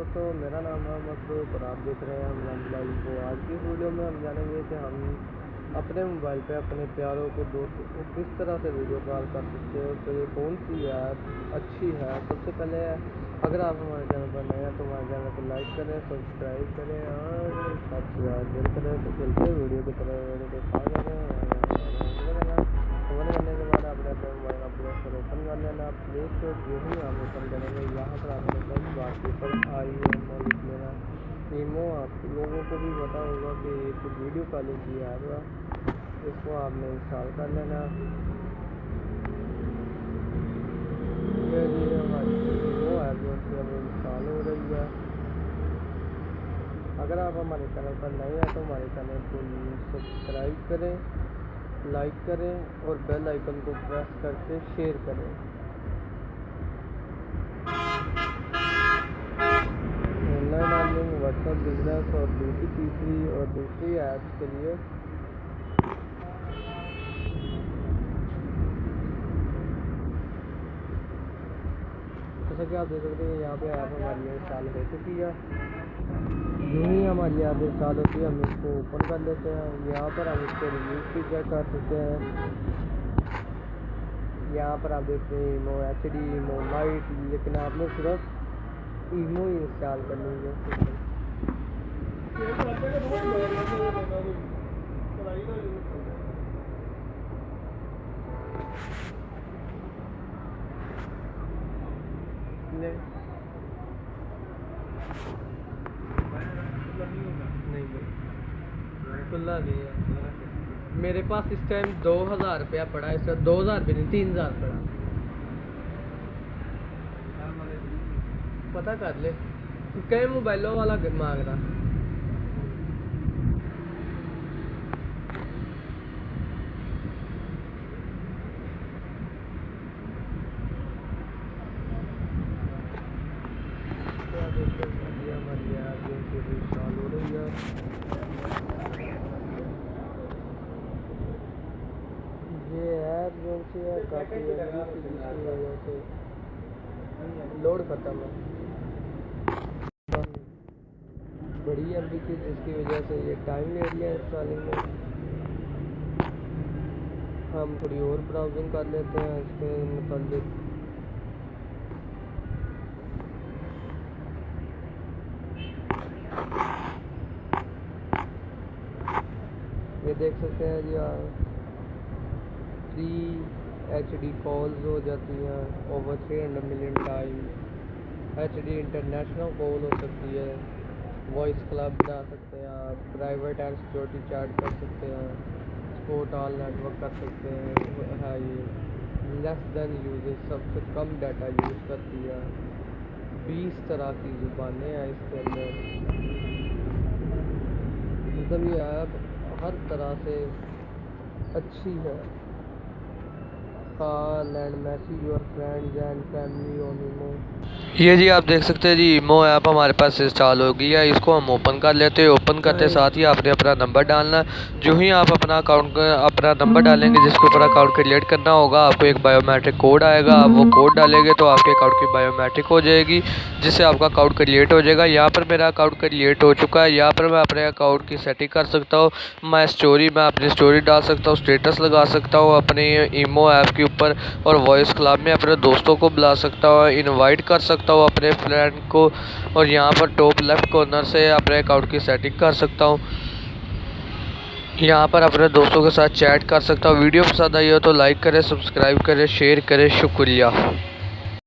दोस्तों, मेरा नाम है मसरूफ और आप देख रहे हैं हमारा मोबाइल को। आज की वीडियो में हम जानेंगे कि हम अपने मोबाइल पे अपने प्यारों को दोस्तों को किस तरह से वीडियो कॉल कर सकते हैं, उसके लिए कौन सी ऐप अच्छी है। सबसे पहले अगर आप हमारे चैनल पर नए हैं तो हमारे चैनल को लाइक करें, सब्सक्राइब करें और साथ शेयर करें। तो चलते हैं वीडियो की तरफ। वीडियो को स्टार्ट करें करने के बाद आपने अपने मोबाइल का प्ले स्टोर ओपन कर लेना। प्ले स्टोर जो ही हम ओपन करेंगे यहाँ पर आपने सर्च बार के ऊपर IMO लिख लेना। ईमो आप लोगों को भी पता होगा कि एक वीडियो कॉलिंग की ऐप है, इसको आपने इंस्टॉल कर लेना। ये जी हमारी ईमो ऐप जो है अब इंस्टॉल हो रही है। अगर आप हमारे चैनल पर नए हैं तो हमारे चैनल को सब्सक्राइब करें, लाइक करें और बेल आइकन को प्रेस करके शेयर करें। ऑनलाइन अर्निंग, व्हाट्सएप बिजनेस और दूसरी ऐप्स के लिए जैसा कि आप देख सकते हैं यहाँ पे ऐप हमारी इंस्टॉल हो चुकी है। यूँ ही हमारी ऐप इंस्टॉल होती है, हम इसको ओपन कर लेते हैं। यहाँ पर हम इसको रिव्यूज़ भी चेक कर सकते हैं। यहाँ पर आप देखते हैं ईमो HD, ईमो लाइट, लेकिन आपने सिर्फ ईमो ही इंस्टॉल करनी है। नहीं खुला नहीं है मेरे पास इस टाइम 2000 रुपया पड़ा है। इसका 2000 भी नहीं, 3000 पड़ा। पता कर ले कई मोबाइलों वाला मांग रहा। हमारी ऐप जो इंस्टॉल हो रही है, ये ऐप जो है काफ़ी जिसकी वजह से लोड ख़त्म है, बड़ी MB की, जिसकी वजह से ये टाइम ले रही है इंस्टॉलिंग में। हम थोड़ी और ब्राउजिंग कर लेते हैं इसके मतलब। ये देख सकते हैं जी 3 HD कॉल्स हो जाती हैं over 300 million time. HD international call हो सकती है। वॉइस क्लब बना सकते हैं आप। प्राइवेट एंड सिक्योरिटी चैट कर सकते हैं। स्पोर्ट ऑल नेटवर्क कर सकते हैं। है ये लेस देन यूजेस, सबसे कम डाटा यूज़ करती है। 20 तरह की ज़ुबानें हैं इसके अंदर। मतलब ये ऐप हर तरह से अच्छी है। Call and message your friends and family on imo. ये जी आप देख सकते हैं जी ईमो ऐप हमारे पास इंस्टॉल हो गई है। इसको हम ओपन कर लेते हैं। ओपन करते साथ ही आपने अपना नंबर डालना है। जो ही आप अपना नंबर डालेंगे जिसके ऊपर अकाउंट क्रिएट करना होगा, आपको एक बायोमेट्रिक कोड आएगा। आप वो कोड डालेंगे तो आपके अकाउंट की बायोमेट्रिक हो जाएगी, जिससे आपका अकाउंट क्रिएट हो जाएगा। यहाँ पर मेरा अकाउंट क्रिएट हो चुका है। यहाँ पर मैं अपने अकाउंट की सेटिंग कर सकता हूँ। मैं अपनी स्टोरी डाल सकता हूँ, स्टेटस लगा सकता हूँ अपने ईमो ऐप के ऊपर, और वॉइस क्लब में अपने दोस्तों को बुला सकता हूँ, इनवाइट कर सकता हूँ अपने फ्रेंड को। और यहाँ पर टॉप लेफ्ट कॉर्नर से अपने अकाउंट की सेटिंग कर सकता हूँ। यहाँ पर अपने दोस्तों के साथ चैट कर सकता हूँ। वीडियो पसंद आई हो तो लाइक करें, सब्सक्राइब करें, शेयर करें। शुक्रिया।